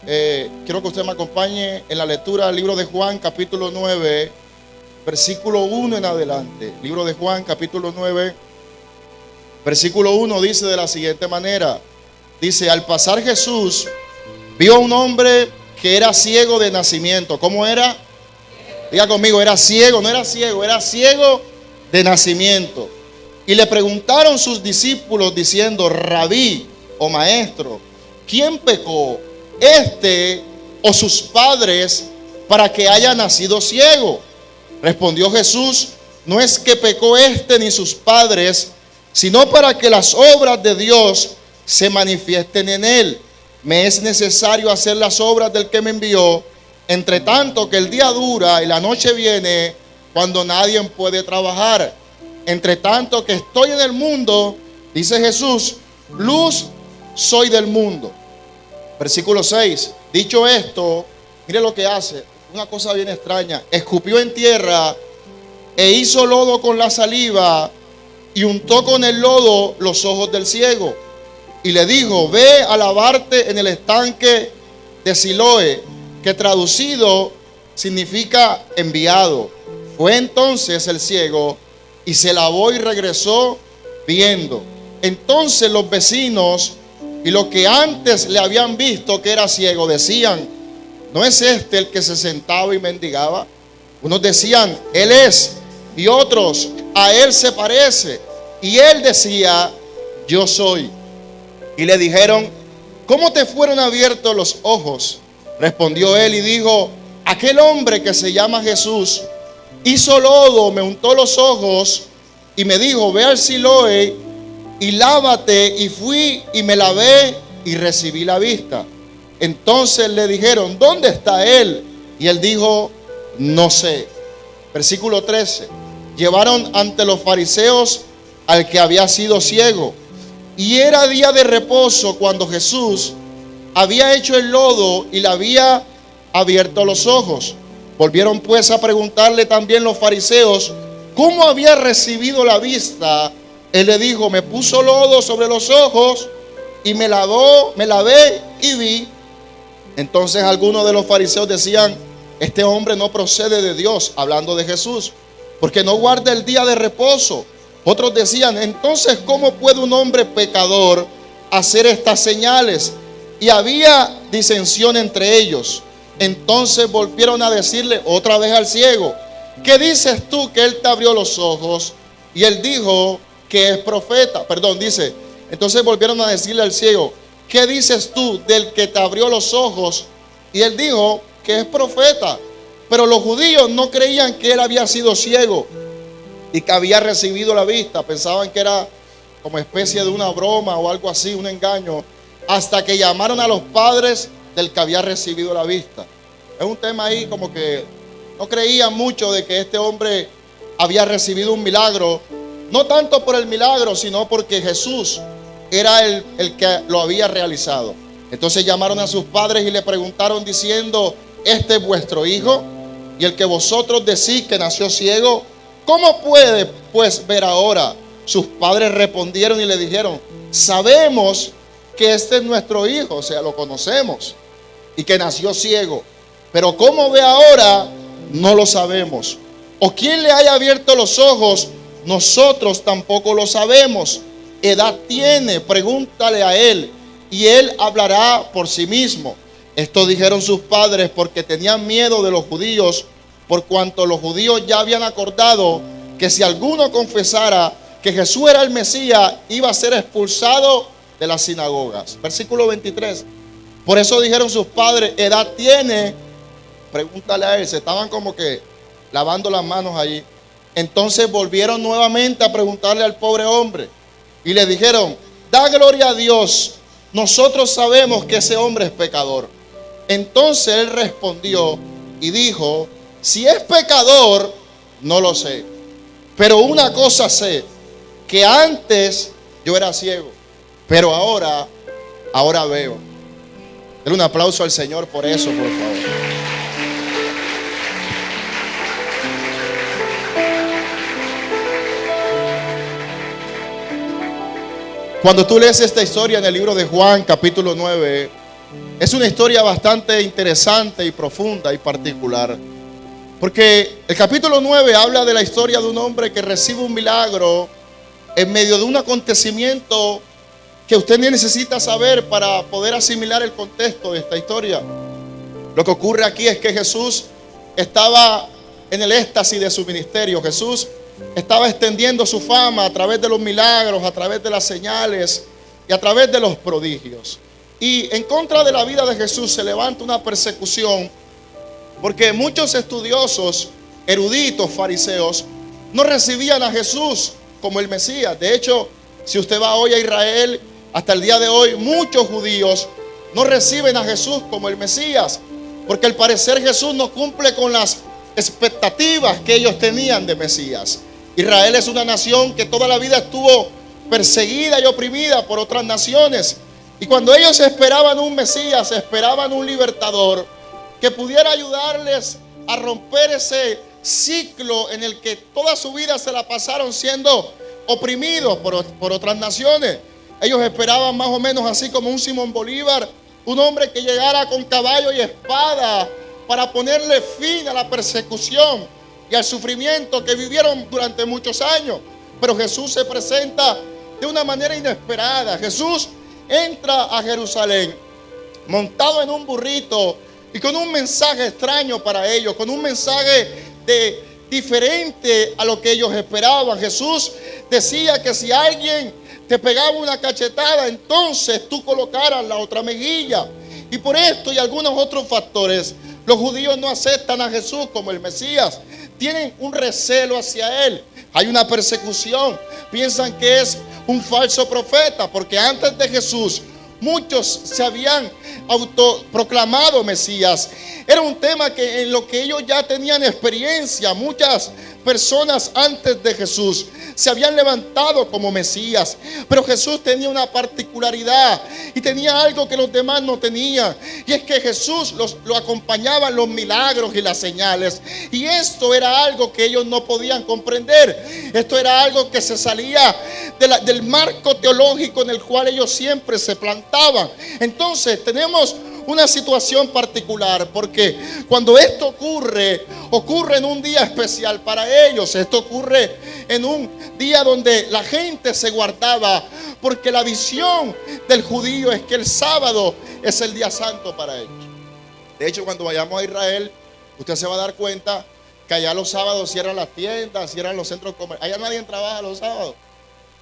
Quiero que usted me acompañe en la lectura del libro de Juan, capítulo 9, versículo 1 en adelante. Libro de Juan, capítulo 9, versículo 1 dice de la siguiente manera. Dice: al pasar Jesús vio a un hombre que era ciego de nacimiento. ¿Cómo era? Diga conmigo, era ciego, no era ciego, era ciego de nacimiento. Y le preguntaron sus discípulos diciendo: Rabí, o maestro, ¿quién pecó, este o sus padres, para que haya nacido ciego? Respondió Jesús: no es que pecó este ni sus padres, sino para que las obras de Dios se manifiesten en él. Me es necesario hacer las obras del que me envió, entre tanto que el día dura y la noche viene, cuando nadie puede trabajar. Entre tanto que estoy en el mundo, dice Jesús, luz soy del mundo. Versículo 6. Dicho esto, mire lo que hace, una cosa bien extraña. Escupió en tierra e hizo lodo con la saliva y untó con el lodo los ojos del ciego. Y le dijo: ve a lavarte en el estanque de Siloé, que traducido significa enviado. Fue entonces el ciego y se lavó y regresó viendo. Entonces los vecinos y los que antes le habían visto que era ciego decían: ¿no es este el que se sentaba y mendigaba? Unos decían: él es, y otros: a él se parece. Y él decía: yo soy. Y le dijeron: ¿cómo te fueron abiertos los ojos? Respondió él y dijo: aquel hombre que se llama Jesús hizo lodo, me untó los ojos y me dijo: ve al Siloé y lávate. Y fui y me lavé y recibí la vista. Entonces le dijeron: ¿dónde está él? Y él dijo: no sé. Versículo 13. Llevaron ante los fariseos al que había sido ciego. Y era día de reposo cuando Jesús había hecho el lodo y le había abierto los ojos. Volvieron pues a preguntarle también los fariseos cómo había recibido la vista. Él le dijo: me puso lodo sobre los ojos y me lavé y vi. Entonces algunos de los fariseos decían: este hombre no procede de Dios, hablando de Jesús, porque no guarda el día de reposo. Otros decían: entonces ¿cómo puede un hombre pecador hacer estas señales? Y había disensión entre ellos. Entonces volvieron a decirle otra vez al ciego: ¿qué dices tú que él te abrió los ojos? Y él dijo que es profeta. Entonces volvieron a decirle al ciego: ¿qué dices tú del que te abrió los ojos? Y él dijo que es profeta. Pero los judíos no creían que él había sido ciego y que había recibido la vista. Pensaban que era como especie de una broma o algo así, un engaño, hasta que llamaron a los padres del que había recibido la vista. Es un tema ahí como que no creían mucho de que este hombre había recibido un milagro, no tanto por el milagro, sino porque Jesús era el que lo había realizado. Entonces llamaron a sus padres y le preguntaron diciendo: ¿este es vuestro hijo? Y el que vosotros decís que nació ciego, ¿cómo puede pues ver ahora? Sus padres respondieron y le dijeron: sabemos que este es nuestro hijo, o sea, lo conocemos, y que nació ciego, pero cómo ve ahora no lo sabemos. O quién le haya abierto los ojos, nosotros tampoco lo sabemos. Edad tiene, pregúntale a él, y él hablará por sí mismo. Esto dijeron sus padres porque tenían miedo de los judíos, por cuanto los judíos ya habían acordado que si alguno confesara que Jesús era el Mesías, iba a ser expulsado de las sinagogas. Versículo 23. Por eso dijeron sus padres: edad tiene, pregúntale a él. Se estaban como que lavando las manos allí. Entonces volvieron nuevamente a preguntarle al pobre hombre y le dijeron: da gloria a Dios, nosotros sabemos que ese hombre es pecador. Entonces él respondió y dijo: si es pecador, no lo sé, pero una cosa sé, que antes yo era ciego, pero ahora veo. Denle un aplauso al Señor por eso, por favor. Cuando tú lees esta historia en el libro de Juan, capítulo 9, Es una historia bastante interesante y profunda y particular, porque el capítulo 9 habla de la historia de un hombre que recibe un milagro en medio de un acontecimiento que usted necesita saber para poder asimilar el contexto de esta historia. Lo que ocurre aquí es que Jesús estaba en el éxtasis de su ministerio. Jesús estaba extendiendo su fama a través de los milagros, a través de las señales y a través de los prodigios. Y en contra de la vida de Jesús se levanta una persecución, porque muchos estudiosos, eruditos, fariseos, no recibían a Jesús como el Mesías. De hecho, si usted va hoy a Israel, hasta el día de hoy, muchos judíos no reciben a Jesús como el Mesías, porque al parecer Jesús no cumple con las expectativas que ellos tenían de Mesías. Israel es una nación que toda la vida estuvo perseguida y oprimida por otras naciones. Y cuando ellos esperaban un Mesías, esperaban un libertador que pudiera ayudarles a romper ese ciclo en el que toda su vida se la pasaron siendo oprimidos por otras naciones. Ellos esperaban más o menos así como un Simón Bolívar, un hombre que llegara con caballo y espada para ponerle fin a la persecución y al sufrimiento que vivieron durante muchos años. Pero Jesús se presenta de una manera inesperada. Jesús entra a Jerusalén montado en un burrito y con un mensaje extraño para ellos, con un mensaje diferente a lo que ellos esperaban. Jesús decía que si alguien te pegaba una cachetada, entonces tú colocaras la otra mejilla. Y por esto y algunos otros factores, los judíos no aceptan a Jesús como el Mesías. Tienen un recelo hacia Él. Hay una persecución. Piensan que es un falso profeta, porque antes de Jesús muchos se habían autoproclamado Mesías. Era un tema que en lo que ellos ya tenían experiencia. Muchas personas antes de Jesús se habían levantado como Mesías, pero Jesús tenía una particularidad y tenía algo que los demás no tenían, y es que Jesús lo acompañaban los milagros y las señales, y esto era algo que ellos no podían comprender. Esto era algo que se salía del marco teológico en el cual ellos siempre se plantaban. Entonces tenemos una situación particular, porque cuando esto ocurre en un día especial para ellos. Esto ocurre en un día donde la gente se guardaba, porque la visión del judío es que el sábado es el día santo para ellos. De hecho, cuando vayamos a Israel, usted se va a dar cuenta que allá los sábados cierran las tiendas, cierran los centros comerciales. Allá nadie trabaja los sábados.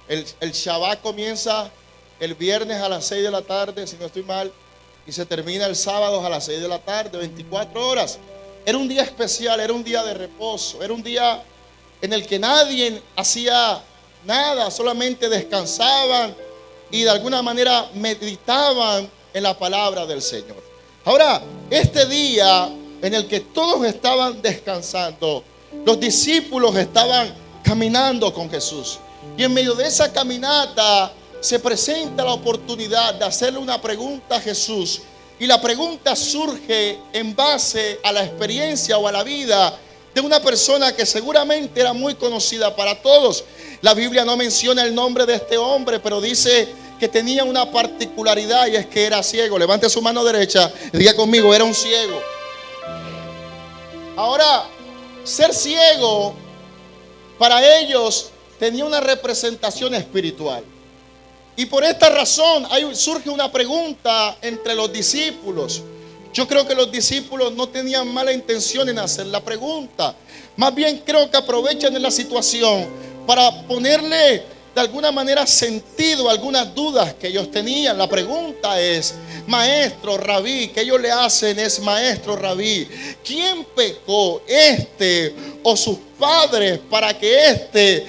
El Shabbat comienza el viernes a las 6 de la tarde, si no estoy mal, y se termina el sábado a las 6 de la tarde, 24 horas. Era un día especial, era un día de reposo, era un día en el que nadie hacía nada, solamente descansaban y de alguna manera meditaban en la palabra del Señor. Ahora, este día en el que todos estaban descansando, los discípulos estaban caminando con Jesús, y en medio de esa caminata se presenta la oportunidad de hacerle una pregunta a Jesús. Y la pregunta surge en base a la experiencia o a la vida de una persona que seguramente era muy conocida para todos. La Biblia no menciona el nombre de este hombre, pero dice que tenía una particularidad, y es que era ciego. Levante su mano derecha y diga conmigo: era un ciego. Ahora, ser ciego para ellos tenía una representación espiritual. Y por esta razón surge una pregunta entre los discípulos. Yo creo que los discípulos no tenían mala intención en hacer la pregunta. Más bien creo que aprovechan la situación para ponerle de alguna manera sentido a algunas dudas que ellos tenían. La pregunta es: maestro, rabí, que ellos le hacen es: maestro, rabí, ¿quién pecó, este o sus padres, para que este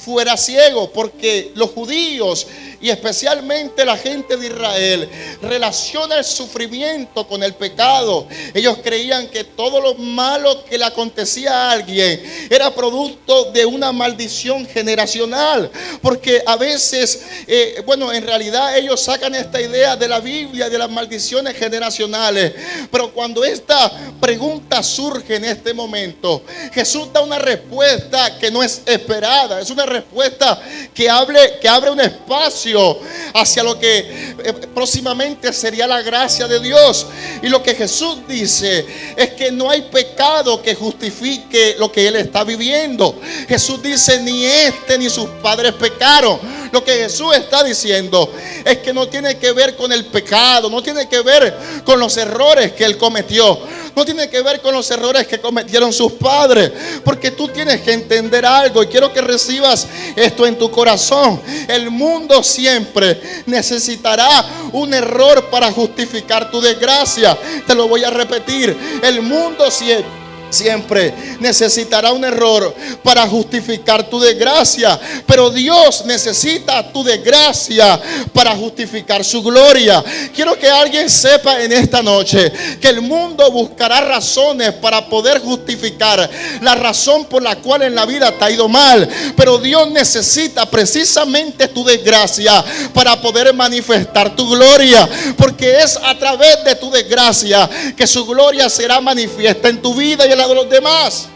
fuera ciego? Porque los judíos, y especialmente la gente de Israel, relaciona el sufrimiento con el pecado. Ellos creían que todo lo malo que le acontecía a alguien era producto de una maldición generacional. Porque a veces, en realidad ellos sacan esta idea de la Biblia, de las maldiciones generacionales. Pero cuando esta pregunta surge en este momento, Jesús da una respuesta respuesta que no es esperada. Es una respuesta que abre un espacio hacia lo que próximamente sería la gracia de Dios. Y lo que Jesús dice es que no hay pecado que justifique lo que él está viviendo. Jesús dice: ni este ni sus padres pecaron. Lo que Jesús está diciendo es que no tiene que ver con el pecado, no tiene que ver con los errores que él cometió, no tiene que ver con los errores que cometieron sus padres, porque tú tienes que entender algo, y quiero que recibas esto en tu corazón. El mundo siempre necesitará un error para justificar tu desgracia. Te lo voy a repetir: el mundo siempre necesitará un error para justificar tu desgracia, pero Dios necesita tu desgracia para justificar su gloria. Quiero que alguien sepa en esta noche que el mundo buscará razones para poder justificar la razón por la cual en la vida te ha ido mal, pero Dios necesita precisamente tu desgracia para poder manifestar tu gloria, porque es a través de tu desgracia que su gloria será manifiesta en tu vida y en la de los demás.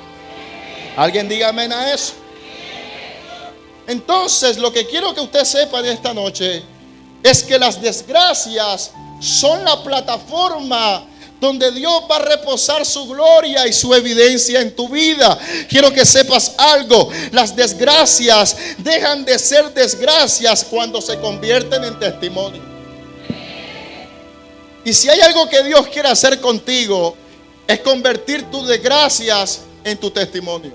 Alguien diga amén a eso. Entonces, lo que quiero que usted sepa de esta noche es que las desgracias son la plataforma donde Dios va a reposar su gloria y su evidencia en tu vida. Quiero que sepas algo: las desgracias dejan de ser desgracias cuando se convierten en testimonio. Y si hay algo que Dios quiere hacer contigo, es convertir tus desgracias en tu testimonio.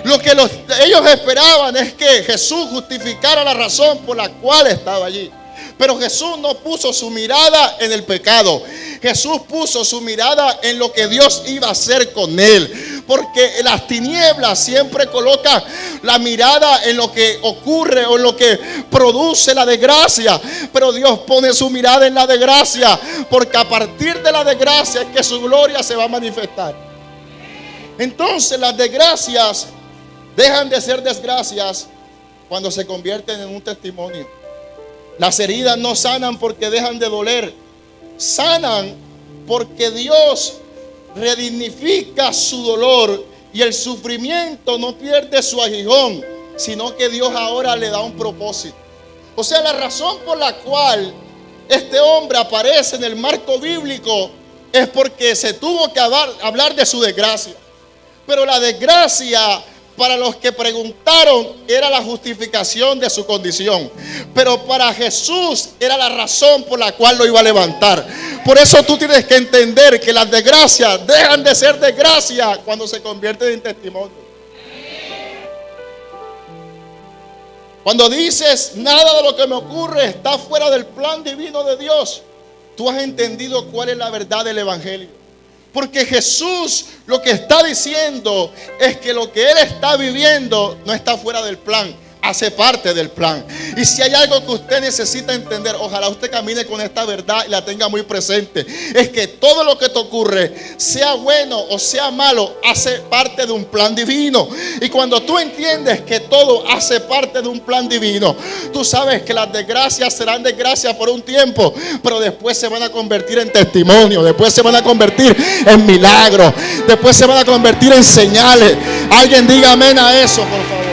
Lo que ellos esperaban es que Jesús justificara la razón por la cual estaba allí. Pero Jesús no puso su mirada en el pecado. Jesús puso su mirada en lo que Dios iba a hacer con él. Porque las tinieblas siempre colocan la mirada en lo que ocurre o en lo que produce la desgracia. Pero Dios pone su mirada en la desgracia, porque a partir de la desgracia es que su gloria se va a manifestar. Entonces las desgracias dejan de ser desgracias cuando se convierten en un testimonio. Las heridas no sanan porque dejan de doler, sanan porque Dios redignifica su dolor, y el sufrimiento no pierde su aguijón, sino que Dios ahora le da un propósito. O sea, la razón por la cual este hombre aparece en el marco bíblico es porque se tuvo que hablar de su desgracia. Pero la desgracia, para los que preguntaron, era la justificación de su condición. Pero para Jesús era la razón por la cual lo iba a levantar. Por eso tú tienes que entender que las desgracias dejan de ser desgracias cuando se convierten en testimonio. Cuando dices: nada de lo que me ocurre está fuera del plan divino de Dios, tú has entendido cuál es la verdad del evangelio. Porque Jesús lo que está diciendo es que lo que él está viviendo no está fuera del plan, hace parte del plan. Y si hay algo que usted necesita entender, ojalá usted camine con esta verdad y la tenga muy presente, es que todo lo que te ocurre, sea bueno o sea malo, hace parte de un plan divino. Y cuando tú entiendes que todo hace parte de un plan divino, tú sabes que las desgracias serán desgracias por un tiempo, pero después se van a convertir en testimonio, después se van a convertir en milagros, después se van a convertir en señales. Alguien diga amén a eso, por favor.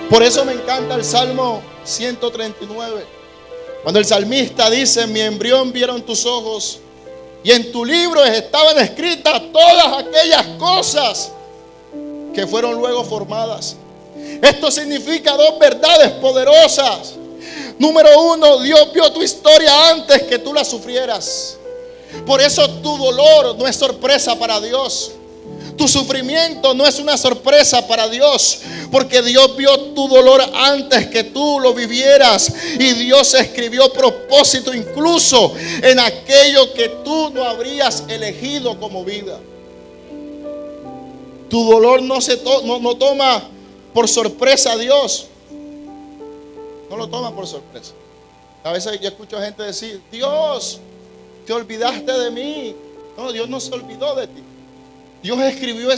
Por eso me encanta el Salmo 139. Cuando el salmista dice: mi embrión vieron tus ojos, y en tu libro estaban escritas todas aquellas cosas que fueron luego formadas. Esto significa dos verdades poderosas. Número uno, Dios vio tu historia antes que tú la sufrieras. Por eso tu dolor no es sorpresa para Dios. Tu sufrimiento no es una sorpresa para Dios, porque Dios vio tu dolor antes que tú lo vivieras, y Dios escribió propósito incluso en aquello que tú no habrías elegido como vida. Tu dolor no toma por sorpresa a Dios. No lo toma por sorpresa. A veces yo escucho a gente decir: Dios, te olvidaste de mí. No, Dios no se olvidó de ti. Dios escribió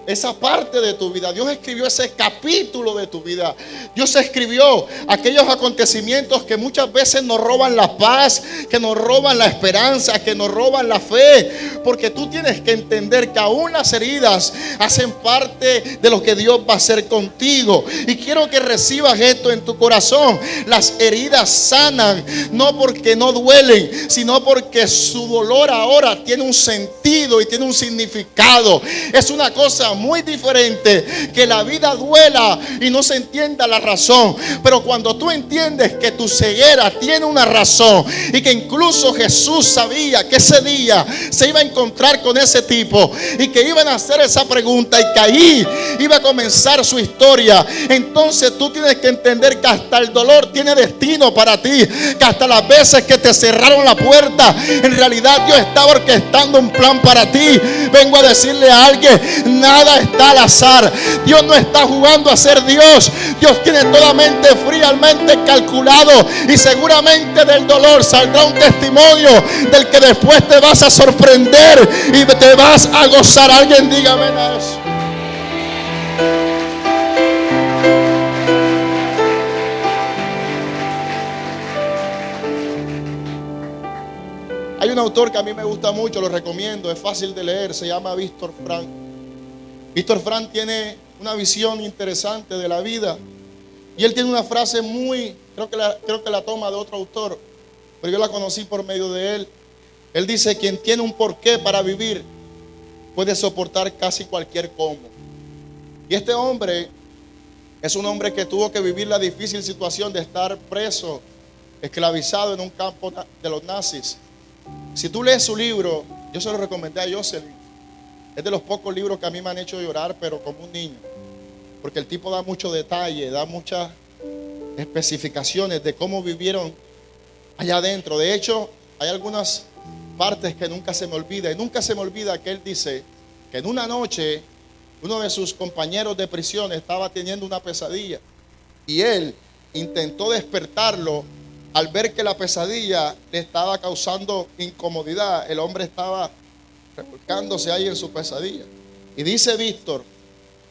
esa parte de tu vida. Dios escribió ese capítulo de tu vida. Dios escribió aquellos acontecimientos que muchas veces nos roban la paz, que nos roban la esperanza, que nos roban la fe. Porque tú tienes que entender que aún las heridas hacen parte de lo que Dios va a hacer contigo. Y quiero que recibas esto en tu corazón. Las heridas sanan, no porque no duelen, sino porque su dolor ahora tiene un sentido y tiene un significado. Es una cosa muy diferente que la vida duela y no se entienda la razón. Pero cuando tú entiendes que tu ceguera tiene una razón y que incluso Jesús sabía que ese día se iba a encontrar con ese tipo y que iban a hacer esa pregunta y que ahí iba a comenzar su historia, entonces tú tienes que entender que hasta el dolor tiene destino para ti, que hasta las veces que te cerraron la puerta, en realidad Dios estaba orquestando un plan para ti. Vengo a decirle a alguien: nada está al azar. Dios no está jugando a ser Dios. Dios tiene toda mente fríamente calculado, y seguramente del dolor saldrá un testimonio del que después te vas a sorprender y te vas a gozar. Alguien dígame eso. Hay un autor que a mí me gusta mucho, lo recomiendo, es fácil de leer, se llama Víctor Frank. Víctor Frank tiene una visión interesante de la vida, y él tiene una frase muy, creo que la toma de otro autor, pero yo la conocí por medio de él. Él dice: quien tiene un porqué para vivir puede soportar casi cualquier cómo. Y este hombre es un hombre que tuvo que vivir la difícil situación de estar preso, esclavizado en un campo de los nazis. Si tú lees su libro, yo se lo recomendé a Jocelyn. Es de los pocos libros que a mí me han hecho llorar, pero como un niño, porque el tipo da mucho detalle, da muchas especificaciones de cómo vivieron allá adentro. De hecho, hay algunas partes que nunca se me olvida, y nunca se me olvida que él dice que en una noche uno de sus compañeros de prisión estaba teniendo una pesadilla, y él intentó despertarlo. Al ver que la pesadilla le estaba causando incomodidad, el hombre estaba revolcándose ahí en su pesadilla. Y dice Víctor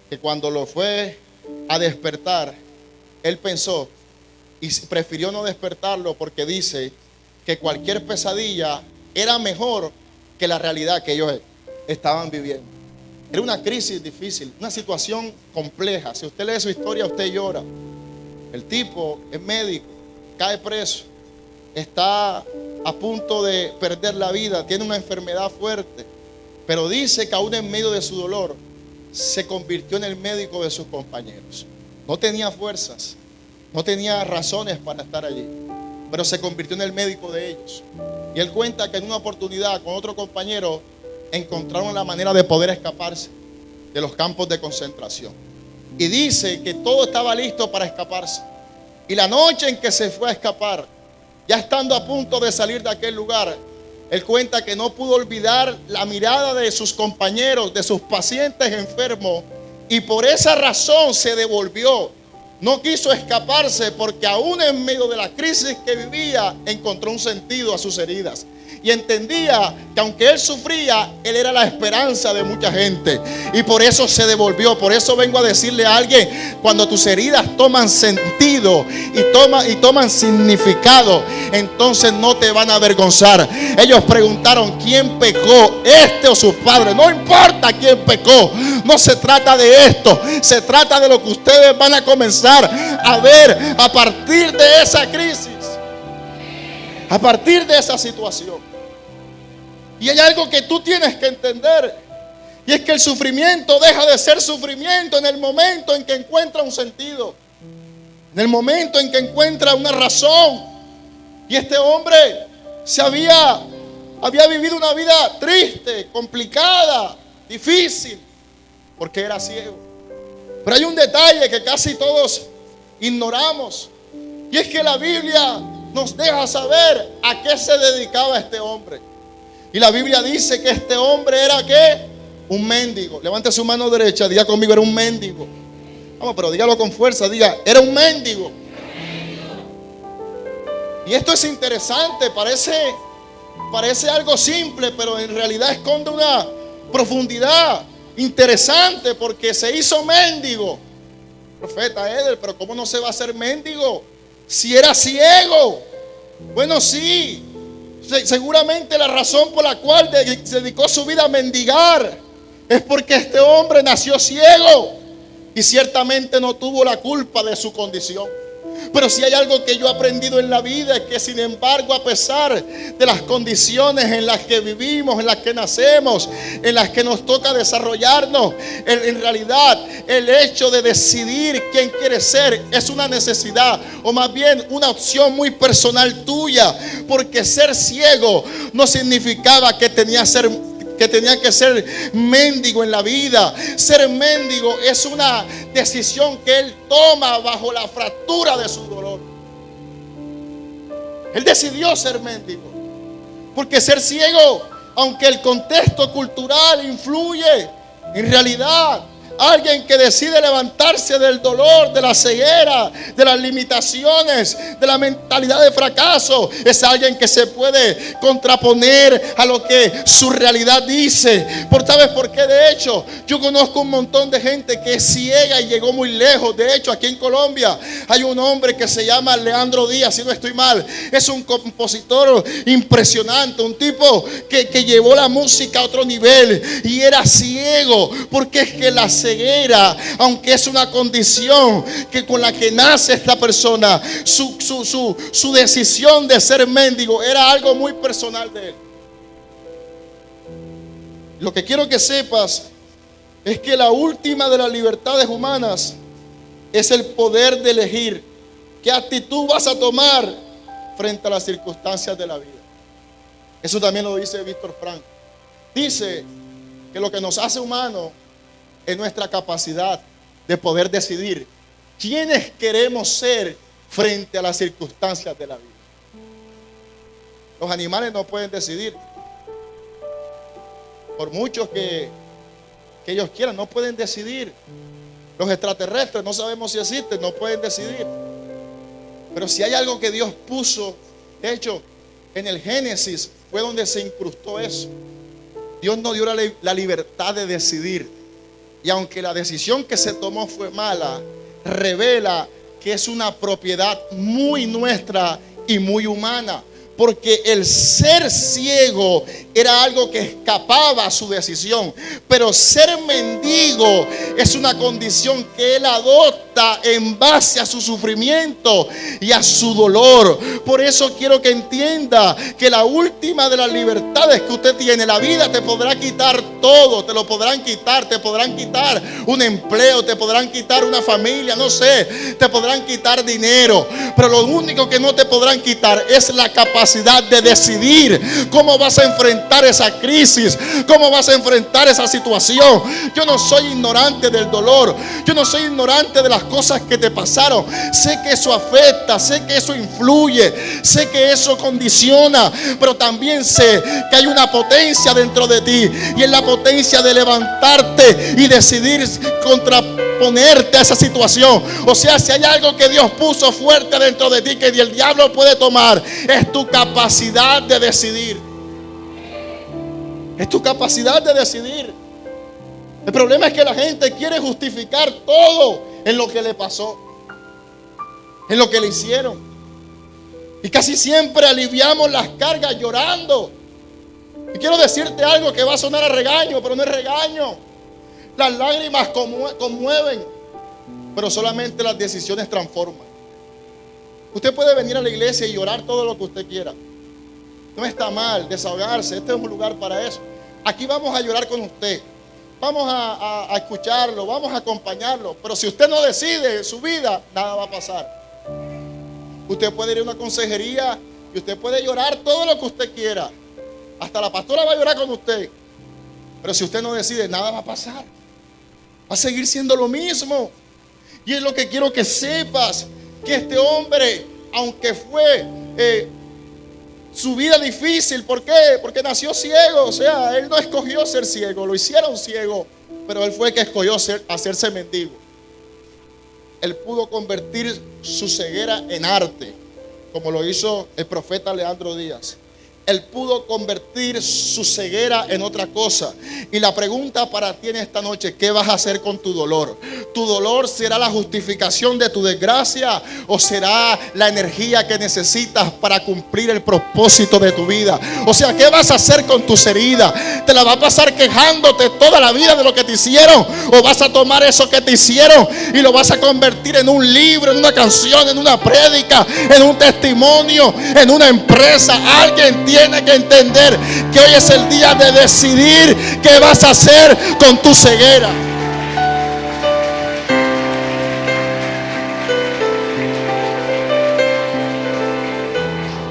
que cuando lo fue a despertar, él pensó y prefirió no despertarlo, porque dice que cualquier pesadilla era mejor que la realidad que ellos estaban viviendo. Era una crisis difícil, una situación compleja. Si usted lee su historia, usted llora. El tipo es médico, cae preso, está a punto de perder la vida, tiene una enfermedad fuerte, pero dice que aún en medio de su dolor se convirtió en el médico de sus compañeros. No tenía fuerzas, no tenía razones para estar allí, pero se convirtió en el médico de ellos. Y él cuenta que en una oportunidad con otro compañero encontraron la manera de poder escaparse de los campos de concentración. Y dice que todo estaba listo para escaparse. Y la noche en que se fue a escapar, ya estando a punto de salir de aquel lugar, él cuenta que no pudo olvidar la mirada de sus compañeros, de sus pacientes enfermos, y por esa razón se devolvió. No quiso escaparse, porque aún en medio de la crisis que vivía, encontró un sentido a sus heridas. Y entendía que aunque él sufría, él era la esperanza de mucha gente. Y por eso se devolvió. Por eso vengo a decirle a alguien: cuando tus heridas toman sentido y toman significado, entonces no te van a avergonzar. Ellos preguntaron: ¿quién pecó, este o su padre? No importa quién pecó. No se trata de esto. Se trata de lo que ustedes van a comenzar a ver a partir de esa crisis, a partir de esa situación. Y hay algo que tú tienes que entender, y es que el sufrimiento deja de ser sufrimiento en el momento en que encuentra un sentido, en el momento en que encuentra una razón. Y este hombre había vivido una vida triste, complicada, difícil, porque era ciego. Pero hay un detalle que casi todos ignoramos, y es que la Biblia nos deja saber a qué se dedicaba este hombre. Y la Biblia dice que este hombre era ¿qué? Un mendigo. Levante su mano derecha, diga conmigo: era un mendigo. Vamos, pero dígalo con fuerza, diga: era un mendigo. Y esto es interesante, parece algo simple, pero en realidad esconde una profundidad. interesante porque se hizo mendigo. Profeta Eder, pero ¿cómo no se va a hacer mendigo si era ciego? Bueno, sí, seguramente la razón por la cual se dedicó su vida a mendigar es porque este hombre nació ciego y ciertamente no tuvo la culpa de su condición. Pero si hay algo que yo he aprendido en la vida es que, sin embargo, a pesar de las condiciones en las que vivimos, en las que nacemos, en las que nos toca desarrollarnos, en realidad el hecho de decidir quién quieres ser es una necesidad, o más bien una opción muy personal tuya, porque ser ciego no significaba que tenía que ser mendigo en la vida. Ser mendigo es una decisión que él toma bajo la fractura de su dolor. Él decidió ser mendigo, porque ser ciego, aunque el contexto cultural influye, en realidad alguien que decide levantarse del dolor, de la ceguera, de las limitaciones, de la mentalidad de fracaso, es alguien que se puede contraponer a lo que su realidad dice. ¿Sabes por qué? De hecho, yo conozco un montón de gente que es ciega y llegó muy lejos. De hecho, aquí en Colombia hay un hombre que se llama Leandro Díaz, si no estoy mal. Es un compositor impresionante, un tipo que llevó la música a otro nivel y era ciego, porque es que la ceguera, aunque es una condición que con la que nace esta persona, su decisión de ser mendigo era algo muy personal de él. Lo que quiero que sepas es que la última de las libertades humanas es el poder de elegir qué actitud vas a tomar frente a las circunstancias de la vida. Eso también lo dice Víctor Frank. Dice que lo que nos hace humanos es nuestra capacidad de poder decidir quiénes queremos ser frente a las circunstancias de la vida. Los animales no pueden decidir. Por muchos que ellos quieran, no pueden decidir. Los extraterrestres, no sabemos si existen, no pueden decidir. Pero si hay algo que Dios puso, de hecho, en el Génesis fue donde se incrustó eso. Dios nos dio la libertad de decidir. Y aunque la decisión que se tomó fue mala, revela que es una propiedad muy nuestra y muy humana. Porque el ser ciego era algo que escapaba a su decisión. Pero ser mendigo es una condición que él adopta en base a su sufrimiento y a su dolor. Por eso quiero que entienda que la última de las libertades que usted tiene, la vida te podrá quitar todo. Te lo podrán quitar, te podrán quitar un empleo, te podrán quitar una familia, no sé, te podrán quitar dinero. Pero lo único que no te podrán quitar es la capacidad de decidir cómo vas a enfrentar esa crisis, cómo vas a enfrentar esa situación. Yo no soy ignorante del dolor, yo no soy ignorante de las cosas que te pasaron. Sé que eso afecta, sé que eso influye, sé que eso condiciona, pero también sé que hay una potencia dentro de ti, y es la potencia de levantarte y decidir contraponerte a esa situación. O sea, si hay algo que Dios puso fuerte dentro de ti que el diablo puede tomar, es tu capacidad de decidir. Es tu capacidad de decidir. El problema es que la gente quiere justificar todo en lo que le pasó, en lo que le hicieron. Y casi siempre aliviamos las cargas llorando. Y quiero decirte algo que va a sonar a regaño, pero no es regaño. Las lágrimas conmueven, pero solamente las decisiones transforman. Usted puede venir a la iglesia y llorar todo lo que usted quiera. No está mal desahogarse. Este es un lugar para eso. Aquí vamos a llorar con usted. Vamos a escucharlo, vamos a acompañarlo. Pero si usted no decide su vida, nada va a pasar. Usted puede ir a una consejería y usted puede llorar todo lo que usted quiera. Hasta la pastora va a llorar con usted. Pero si usted no decide, nada va a pasar. Va a seguir siendo lo mismo. Y es lo que quiero que sepas, que este hombre, aunque fue su vida difícil, ¿por qué? Porque nació ciego. O sea, él no escogió ser ciego, lo hicieron ciego, pero él fue el que escogió hacerse mendigo. Él pudo convertir su ceguera en arte, como lo hizo el profeta Leandro Díaz. Él pudo convertir su ceguera en otra cosa. Y la pregunta para ti en esta noche: ¿qué vas a hacer con tu dolor? ¿Tu dolor será la justificación de tu desgracia o será la energía que necesitas para cumplir el propósito de tu vida? O sea, ¿qué vas a hacer con tus heridas? ¿Te la vas a pasar quejándote toda la vida de lo que te hicieron? ¿O vas a tomar eso que te hicieron y lo vas a convertir en un libro, en una canción, en una prédica, en un testimonio, en una empresa? Alguien tiene que entender que hoy es el día de decidir qué vas a hacer con tu ceguera.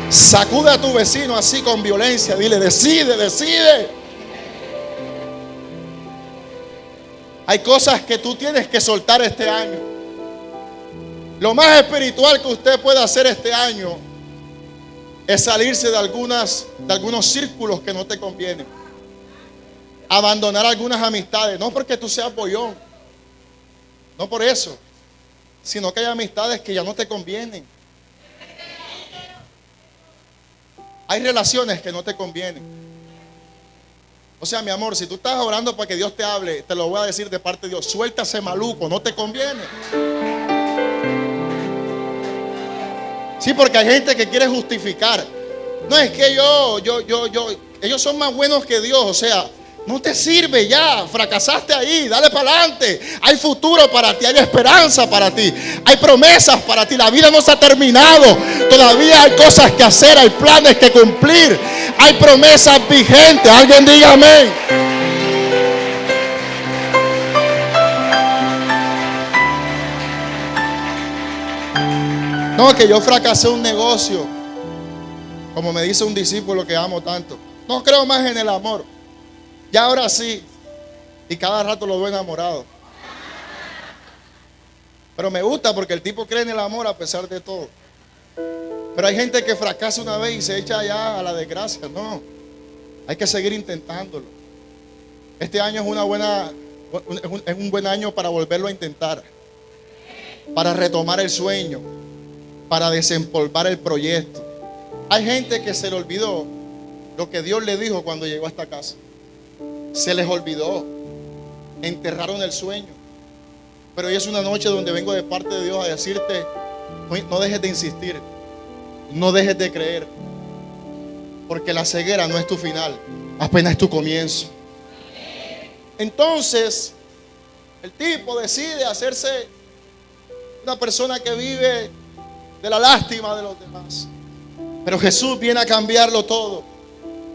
Sacude a tu vecino así con violencia. Dile: decide, decide. Hay cosas que tú tienes que soltar este año. Lo más espiritual que usted puede hacer este año es salirse de algunos círculos que no te convienen. Abandonar algunas amistades. No porque tú seas bollón, no por eso, sino que hay amistades que ya no te convienen. Hay relaciones que no te convienen. O sea, mi amor, si tú estás orando para que Dios te hable, te lo voy a decir de parte de Dios: suelta ese maluco, no te conviene. Sí, porque hay gente que quiere justificar. No, es que ellos son más buenos que Dios. O sea, no te sirve ya, fracasaste ahí, dale para adelante. Hay futuro para ti, hay esperanza para ti, hay promesas para ti. La vida no se ha terminado, todavía hay cosas que hacer, hay planes que cumplir, hay promesas vigentes. Alguien diga amén. No, que yo fracasé un negocio, como me dice un discípulo que amo tanto. No creo más en el amor. Ya ahora sí. Y cada rato lo veo enamorado. Pero me gusta porque el tipo cree en el amor a pesar de todo. Pero hay gente que fracasa una vez y se echa ya a la desgracia. No, hay que seguir intentándolo. Este año es un buen año para volverlo a intentar, para retomar el sueño, para desempolvar el proyecto. Hay gente que se le olvidó lo que Dios le dijo cuando llegó a esta casa. Se les olvidó, enterraron el sueño. Pero hoy es una noche donde vengo de parte de Dios a decirte: no dejes de insistir, no dejes de creer, porque la ceguera no es tu final, apenas es tu comienzo. Entonces el tipo decide hacerse una persona que vive de la lástima de los demás. Pero Jesús viene a cambiarlo todo.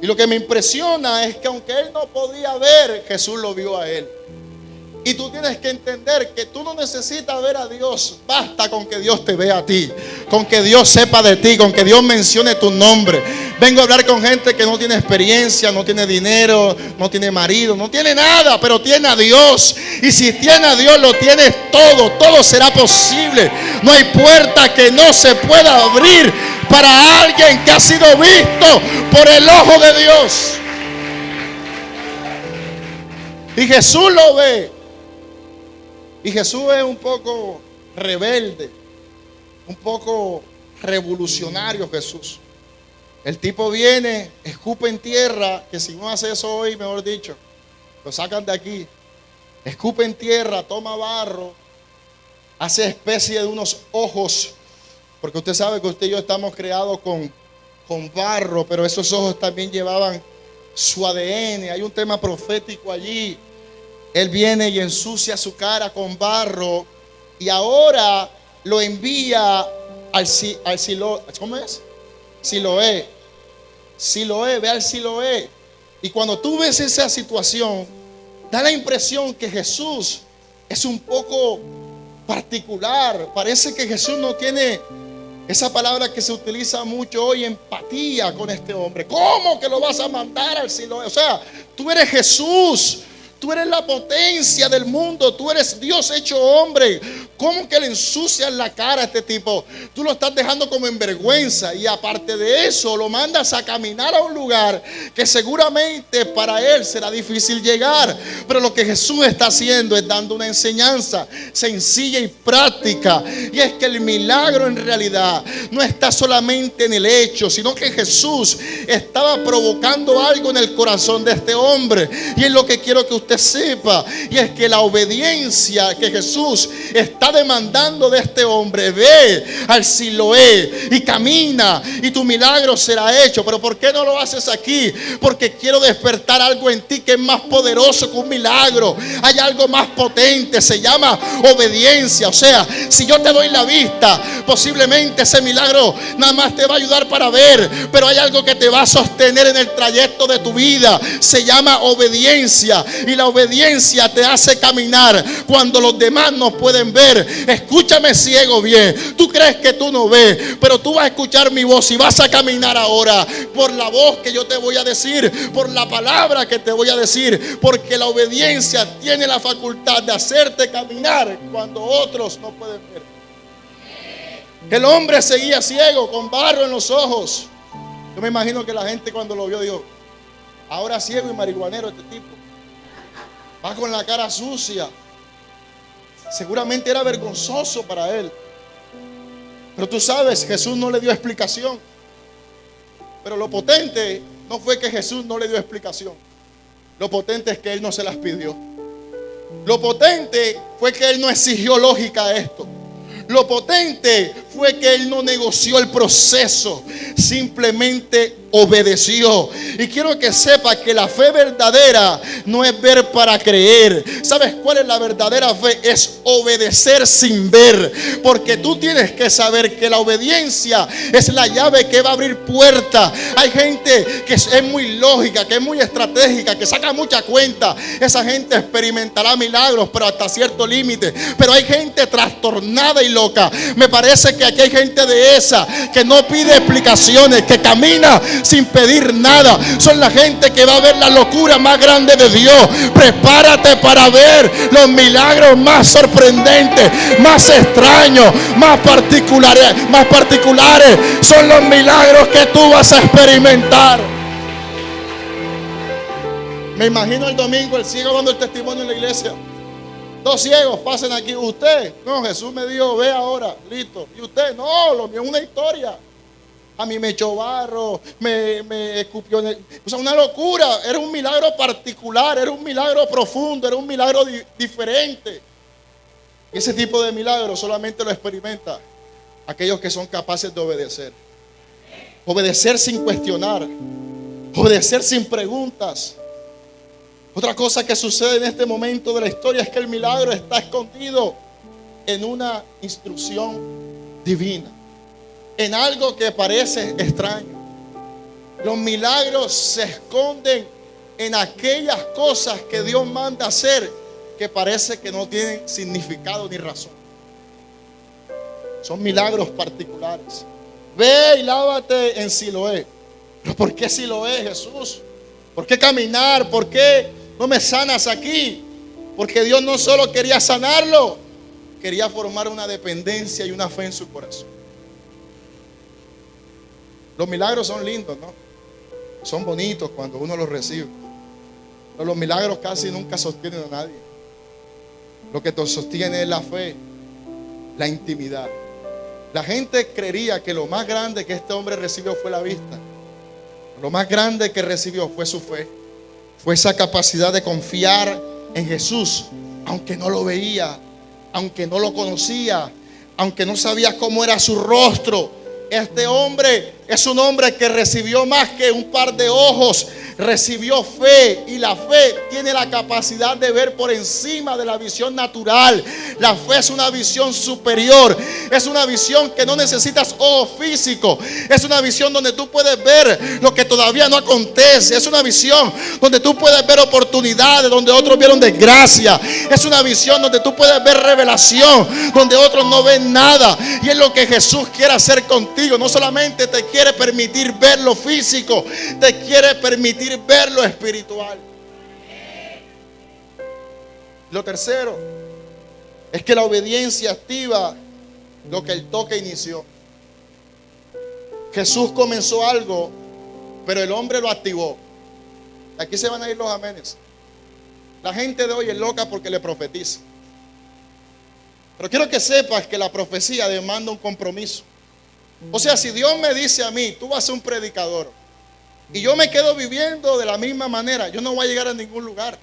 Y lo que me impresiona es que aunque él no podía ver, Jesús lo vio a él. Y tú tienes que entender que tú no necesitas ver a Dios. Basta con que Dios te vea a ti, con que Dios sepa de ti, con que Dios mencione tu nombre. Vengo a hablar con gente que no tiene experiencia, no tiene dinero, no tiene marido, no tiene nada, pero tiene a Dios. Y si tiene a Dios, lo tienes todo. Todo será posible. No hay puerta que no se pueda abrir para alguien que ha sido visto por el ojo de Dios. Y Jesús lo ve. Y Jesús es un poco rebelde, un poco revolucionario Jesús. El tipo viene, escupe en tierra, que si no hace eso hoy, mejor dicho, lo sacan de aquí. Escupe en tierra, toma barro, hace especie de unos ojos, porque usted sabe que usted y yo estamos creados con barro, pero esos ojos también llevaban su ADN. Hay un tema profético allí. Él viene y ensucia su cara con barro y ahora lo envía al Siloé. ¿Cómo es? Siloé. Siloé, ve al Siloé. Y cuando tú ves esa situación, da la impresión que Jesús es un poco particular. Parece que Jesús no tiene esa palabra que se utiliza mucho hoy, empatía con este hombre. ¿Cómo que lo vas a mandar al Siloé? O sea, tú eres Jesús. Tú eres la potencia del mundo. Tú eres Dios hecho hombre. ¿Cómo que le ensucias la cara a este tipo? Tú lo estás dejando como en vergüenza. Y aparte de eso, lo mandas a caminar a un lugar que seguramente para él será difícil llegar. Pero lo que Jesús está haciendo es dando una enseñanza sencilla y práctica. Y es que el milagro en realidad no está solamente en el hecho, sino que Jesús estaba provocando algo en el corazón de este hombre. Y es lo que quiero que usted sepa. Y es que la obediencia que Jesús está demandando de este hombre: ve al Siloé y camina y tu milagro será hecho. Pero ¿por qué no lo haces aquí? Porque quiero despertar algo en ti que es más poderoso que un milagro. Hay algo más potente, se llama obediencia. O sea, si yo te doy la vista, posiblemente ese milagro nada más te va a ayudar para ver, pero hay algo que te va a sostener en el trayecto de tu vida. Se llama obediencia, y la obediencia te hace caminar cuando los demás no pueden ver. Escúchame, ciego, bien. Tú crees que tú no ves, pero tú vas a escuchar mi voz y vas a caminar ahora por la voz que yo te voy a decir, por la palabra que te voy a decir, porque la obediencia tiene la facultad de hacerte caminar cuando otros no pueden ver. El hombre seguía ciego, con barro en los ojos. Yo me imagino que la gente cuando lo vio dijo: ahora ciego y marihuanero este tipo, va con la cara sucia. Seguramente era vergonzoso para él. Pero tú sabes, Jesús no le dio explicación. Pero lo potente no fue que Jesús no le dio explicación. Lo potente es que él no se las pidió. Lo potente fue que él no exigió lógica a esto. Lo potente fue que él no negoció el proceso, simplemente obedeció. Y quiero que sepa que la fe verdadera no es ver para creer. ¿Sabes cuál es la verdadera fe? Es obedecer sin ver. Porque tú tienes que saber que la obediencia es la llave que va a abrir puertas. Hay gente que es muy lógica, que es muy estratégica, que saca mucha cuenta. Esa gente experimentará milagros, pero hasta cierto límite. Pero hay gente trastornada y loca. Me parece que aquí hay gente de esa que no pide explicaciones, que camina sin pedir nada. Son la gente que va a ver la locura más grande de Dios. Prepárate para ver los milagros más sorprendentes, más extraños, más particulares. Son los milagros que tú vas a experimentar. Me imagino el domingo el ciego dando el testimonio en la iglesia. 2 ciegos pasen aquí. Usted, no, Jesús me dijo: ve ahora, listo. Y usted, no, lo mío es una historia. A mí me echó barro, me escupió. O sea, una locura. Era un milagro particular, era un milagro profundo, era un milagro diferente. Y ese tipo de milagros solamente lo experimenta aquellos que son capaces de obedecer. Obedecer sin cuestionar, obedecer sin preguntas. Otra cosa que sucede en este momento de la historia es que el milagro está escondido en una instrucción divina, en algo que parece extraño. Los milagros se esconden en aquellas cosas que Dios manda hacer, que parece que no tienen significado ni razón. Son milagros particulares. Ve y lávate en Siloé. ¿Pero por qué Siloé, Jesús? ¿Por qué caminar? ¿Por qué no me sanas aquí? Porque Dios no solo quería sanarlo, quería formar una dependencia y una fe en su corazón. Los milagros son lindos, ¿no? Son bonitos cuando uno los recibe. Pero los milagros casi nunca sostienen a nadie. Lo que te sostiene es la fe, la intimidad. La gente creería que lo más grande que este hombre recibió fue la vista. Lo más grande que recibió fue su fe. Fue esa capacidad de confiar en Jesús, aunque no lo veía, aunque no lo conocía, aunque no sabía cómo era su rostro. Este hombre es un hombre que recibió más que un par de ojos. Recibió fe, y la fe tiene la capacidad de ver por encima de la visión natural. La fe es una visión superior. Es una visión que no necesitas ojo físico. Es una visión donde tú puedes ver lo que todavía no acontece. Es una visión donde tú puedes ver oportunidades donde otros vieron desgracia. Es una visión donde tú puedes ver revelación donde otros no ven nada. Y es lo que Jesús quiere hacer contigo. No solamente te quiere permitir ver lo físico, te quiere permitir ver lo espiritual. Lo tercero es que la obediencia activa lo que el toque inició. Jesús comenzó algo, pero el hombre lo activó. Aquí se van a ir los amenes. La gente de hoy es loca porque le profetiza. Pero quiero que sepas que la profecía demanda un compromiso. O sea, si Dios me dice a mí, tú vas a ser un predicador, y yo me quedo viviendo de la misma manera, yo no voy a llegar a ningún lugar.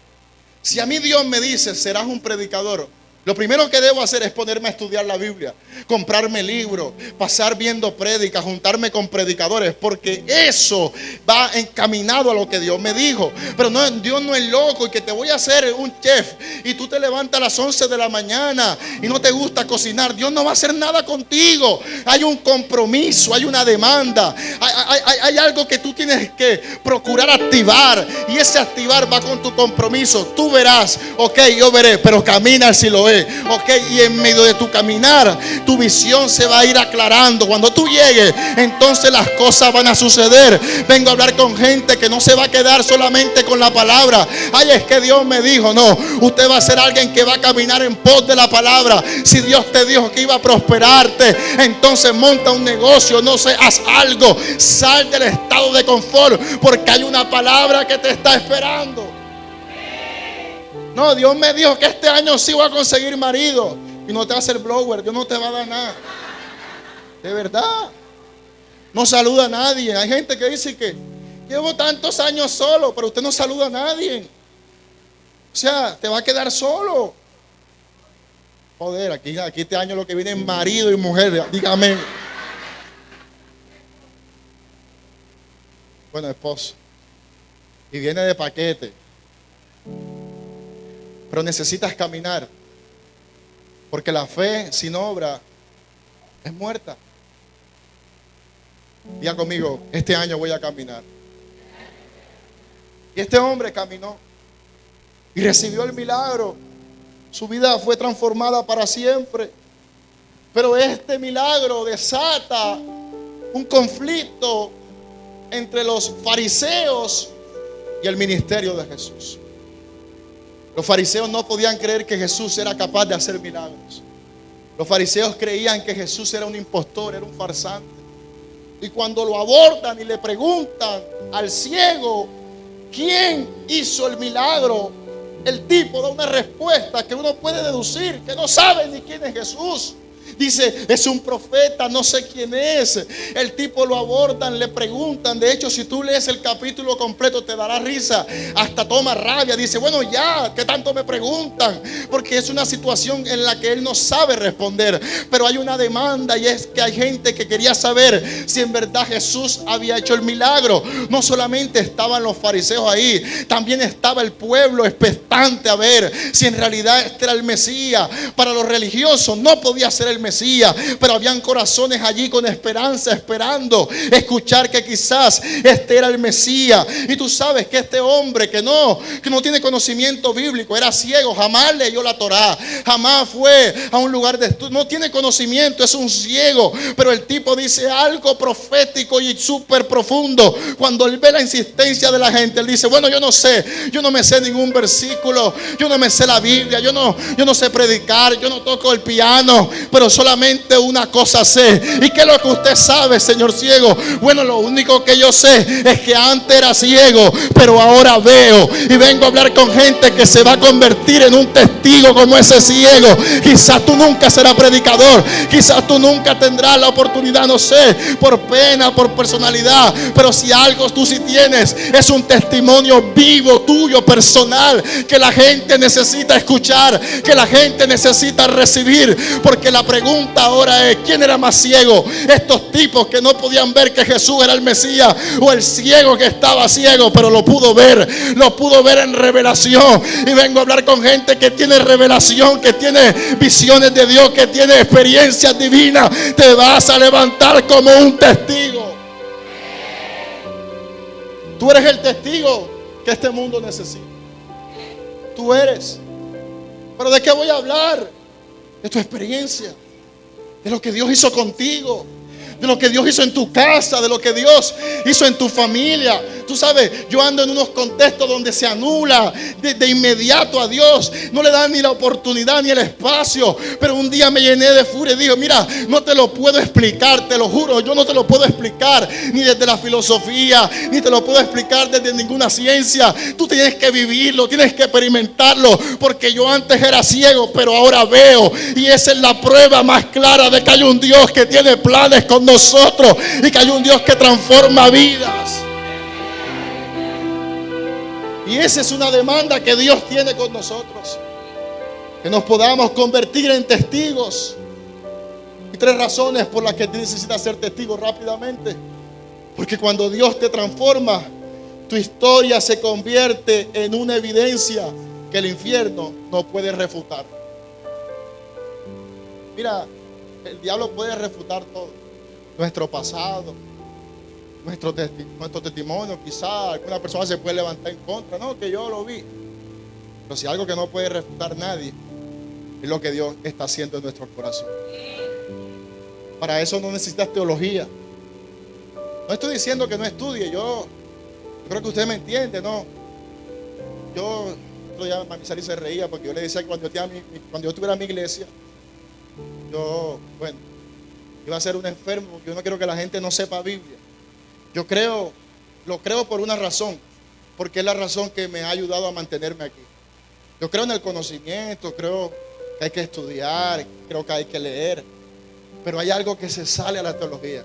Si a mí Dios me dice, serás un predicador, lo primero que debo hacer es ponerme a estudiar la Biblia, comprarme libros, pasar viendo prédicas, juntarme con predicadores, porque eso va encaminado a lo que Dios me dijo. Pero no, Dios no es loco y que te voy a hacer un chef y tú te levantas a las 11 de la mañana y no te gusta cocinar. Dios no va a hacer nada contigo. Hay un compromiso, hay una demanda, hay algo que tú tienes que procurar activar, y ese activar va con tu compromiso. Tú verás, ok, yo veré, pero camina si lo es. Ok, y en medio de tu caminar, tu visión se va a ir aclarando. Cuando tú llegues, entonces las cosas van a suceder. Vengo a hablar con gente que no se va a quedar solamente con la palabra. Ay, es que Dios me dijo. No, usted va a ser alguien que va a caminar en pos de la palabra. Si Dios te dijo que iba a prosperarte, entonces monta un negocio, no sé, haz algo. Sal del estado de confort, porque hay una palabra que te está esperando. No, Dios me dijo que este año sí voy a conseguir marido. Y no te va a hacer blower, Dios no te va a dar nada. De verdad. No saluda a nadie. Hay gente que dice que llevo tantos años solo, pero usted no saluda a nadie. O sea, te va a quedar solo. Joder, aquí este año lo que viene es marido y mujer. Dígame. Bueno, esposo. Y viene de paquete. Pero necesitas caminar, porque la fe sin obra es muerta. Diga conmigo, este año voy a caminar. Y este hombre caminó y recibió el milagro. Su vida fue transformada para siempre. Pero este milagro desata un conflicto entre los fariseos y el ministerio de Jesús. Los fariseos no podían creer que Jesús era capaz de hacer milagros. Los fariseos creían que Jesús era un impostor, era un farsante. Y cuando lo abordan y le preguntan al ciego quién hizo el milagro, el tipo da una respuesta que uno puede deducir que no sabe ni quién es Jesús. Dice, es un profeta, no sé quién es. El tipo lo abordan, le preguntan. De hecho, si tú lees el capítulo completo te dará risa, hasta toma rabia. Dice, bueno, ya, ¿qué tanto me preguntan? Porque es una situación en la que él no sabe responder. Pero hay una demanda, y es que hay gente que quería saber si en verdad Jesús había hecho el milagro. No solamente estaban los fariseos ahí, también estaba el pueblo expectante a ver si en realidad este era el Mesías. Para los religiosos no podía ser el Mesías, pero habían corazones allí con esperanza, esperando escuchar que quizás este era el Mesías. Y tú sabes que este hombre que no tiene conocimiento bíblico, era ciego, jamás leyó la Torá, jamás fue a un lugar de estudio, no tiene conocimiento, es un ciego. Pero el tipo dice algo profético y súper profundo. Cuando él ve la insistencia de la gente, él dice, bueno, yo no me sé ningún versículo, yo no me sé la Biblia, yo no sé predicar, yo no toco el piano, pero solamente una cosa sé. ¿Y qué es lo que usted sabe, señor ciego? Bueno, lo único que yo sé es que antes era ciego, pero ahora veo. Y vengo a hablar con gente que se va a convertir en un testigo como ese ciego. Quizás tú nunca serás predicador, quizás tú nunca tendrás la oportunidad, no sé, por pena, por personalidad, pero si algo tú sí tienes, es un testimonio vivo tuyo, personal, que la gente necesita escuchar, que la gente necesita recibir. Porque la pregunta ahora es, ¿quién era más ciego? Estos tipos que no podían ver que Jesús era el Mesías, o el ciego que estaba ciego pero lo pudo ver en revelación. Y vengo a hablar con gente que tiene revelación, que tiene visiones de Dios, que tiene experiencias divinas. Te vas a levantar como un testigo. Tú eres el testigo que este mundo necesita. Tú eres. ¿Pero de qué voy a hablar? De tu experiencia, de lo que Dios hizo contigo, de lo que Dios hizo en tu casa, de lo que Dios hizo en tu familia. Tú sabes, yo ando en unos contextos donde se anula de inmediato a Dios. No le dan ni la oportunidad ni el espacio. Pero un día me llené de furia y dije, mira, no te lo puedo explicar, te lo juro, yo no te lo puedo explicar ni desde la filosofía, ni te lo puedo explicar desde ninguna ciencia. Tú tienes que vivirlo, tienes que experimentarlo, porque yo antes era ciego, pero ahora veo. Y esa es la prueba más clara de que hay un Dios que tiene planes con nosotros y que hay un Dios que transforma vidas. Y esa es una demanda que Dios tiene con nosotros, que nos podamos convertir en testigos. Y 3 razones por las que necesitas ser testigo rápidamente. Porque cuando Dios te transforma, tu historia se convierte en una evidencia que el infierno no puede refutar. Mira, el diablo puede refutar todo. Nuestro pasado, nuestro testimonio. Quizá alguna persona se puede levantar en contra. No, que yo lo vi. Pero si algo que no puede refutar nadie es lo que Dios está haciendo en nuestro corazón. Para eso no necesitas teología. No estoy diciendo que no estudie. Yo creo que usted me entiende, ¿no? Yo, otro día Mami Sari se reía porque yo le decía que cuando yo tuviera mi iglesia, yo, bueno, iba a ser un enfermo porque yo no quiero que la gente no sepa Biblia. Yo lo creo por una razón, porque es la razón que me ha ayudado a mantenerme aquí. Yo creo en el conocimiento, creo que hay que estudiar, creo que hay que leer, pero hay algo que se sale a la teología,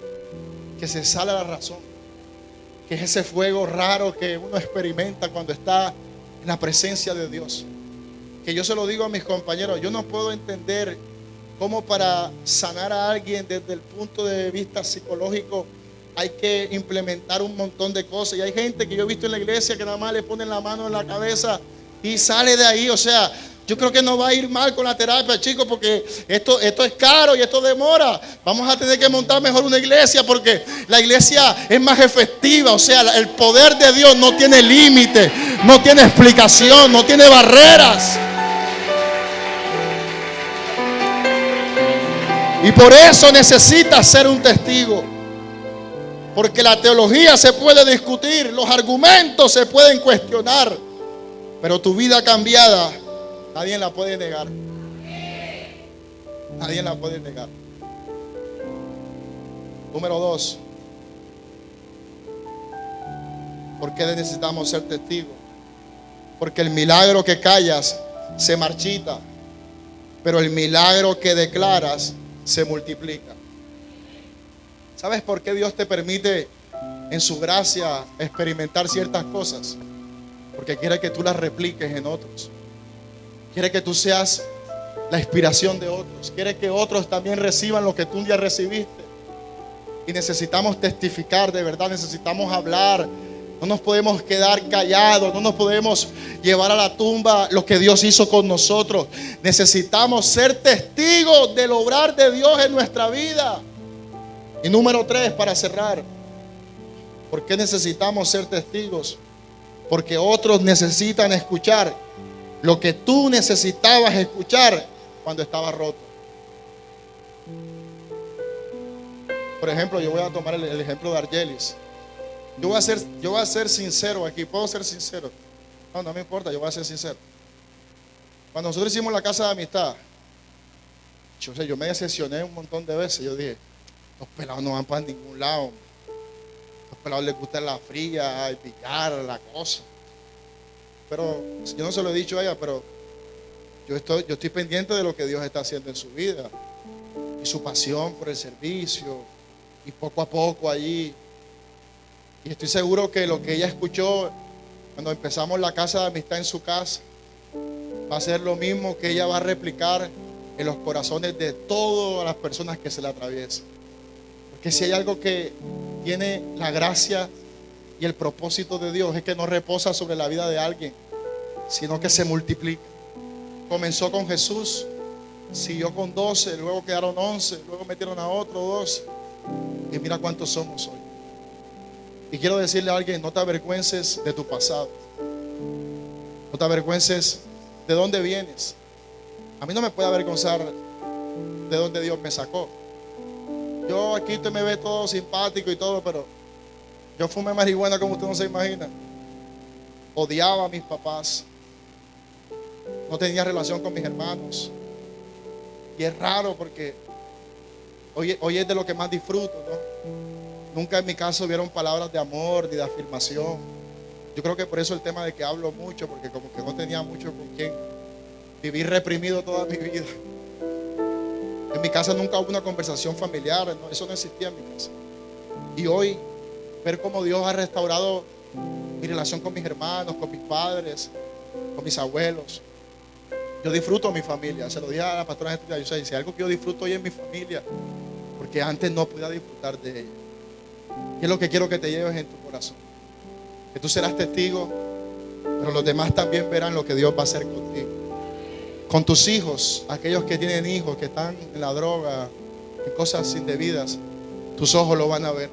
que se sale a la razón, que es ese fuego raro que uno experimenta cuando está en la presencia de Dios. Que yo se lo digo a mis compañeros, yo no puedo entender cómo para sanar a alguien desde el punto de vista psicológico hay que implementar un montón de cosas. Y hay gente que yo he visto en la iglesia que nada más le ponen la mano en la cabeza y sale de ahí. O sea, yo creo que no va a ir mal con la terapia, chicos, porque esto es caro y esto demora. Vamos a tener que montar mejor una iglesia porque la iglesia es más efectiva. O sea, el poder de Dios no tiene límite, no tiene explicación, no tiene barreras. Y por eso necesitas ser un testigo. Porque la teología se puede discutir, los argumentos se pueden cuestionar, pero tu vida cambiada nadie la puede negar. Nadie la puede negar. Número 2. ¿Por qué necesitamos ser testigos? Porque el milagro que callas se marchita, pero el milagro que declaras se multiplica. ¿Sabes por qué Dios te permite en su gracia experimentar ciertas cosas? Porque quiere que tú las repliques en otros. Quiere que tú seas la inspiración de otros. Quiere que otros también reciban lo que tú un día recibiste. Y necesitamos testificar, de verdad, necesitamos hablar. No nos podemos quedar callados, no nos podemos llevar a la tumba lo que Dios hizo con nosotros. Necesitamos ser testigos del obrar de Dios en nuestra vida. Y número 3, para cerrar, ¿por qué necesitamos ser testigos? Porque otros necesitan escuchar lo que tú necesitabas escuchar cuando estabas roto. Por ejemplo, yo voy a tomar el ejemplo de Argelis. Yo voy a ser sincero aquí. ¿Puedo ser sincero? No me importa, yo voy a ser sincero. Cuando nosotros hicimos la casa de amistad, yo me decepcioné un montón de veces. Yo dije, los pelados no van para ningún lado. Los pelados les gusta la fría, el picar, la cosa. Pero yo no se lo he dicho a ella, pero yo estoy pendiente de lo que Dios está haciendo en su vida. Y su pasión por el servicio. Y poco a poco allí. Y estoy seguro que lo que ella escuchó cuando empezamos la casa de amistad en su casa va a ser lo mismo que ella va a replicar en los corazones de todas las personas que se le atraviesan. Porque si hay algo que tiene la gracia y el propósito de Dios, es que no reposa sobre la vida de alguien, sino que se multiplica. Comenzó con Jesús, siguió con 12, luego quedaron 11, luego metieron a otro 12. Y mira cuántos somos hoy. Y quiero decirle a alguien, no te avergüences de tu pasado. No te avergüences de dónde vienes. A mí no me puede avergonzar de dónde Dios me sacó. Yo aquí usted me ve todo simpático y todo, pero yo fumé marihuana como usted no se imagina. Odiaba a mis papás. No tenía relación con mis hermanos. Y es raro porque hoy es de lo que más disfruto, ¿no? Nunca en mi caso vieron palabras de amor ni de afirmación. Yo creo que por eso el tema de que hablo mucho, porque como que no tenía mucho con quien. Viví reprimido toda mi vida. En mi casa nunca hubo una conversación familiar, ¿no? Eso no existía en mi casa. Y hoy, ver cómo Dios ha restaurado mi relación con mis hermanos, con mis padres, con mis abuelos. Yo disfruto mi familia. Se lo dije a la pastora estos días. Yo sé, si algo que yo disfruto hoy es mi familia, porque antes no podía disfrutar de ella. ¿Qué es lo que quiero que te lleves en tu corazón? Que tú serás testigo, pero los demás también verán lo que Dios va a hacer contigo. Con tus hijos, aquellos que tienen hijos, que están en la droga, en cosas indebidas, tus ojos lo van a ver.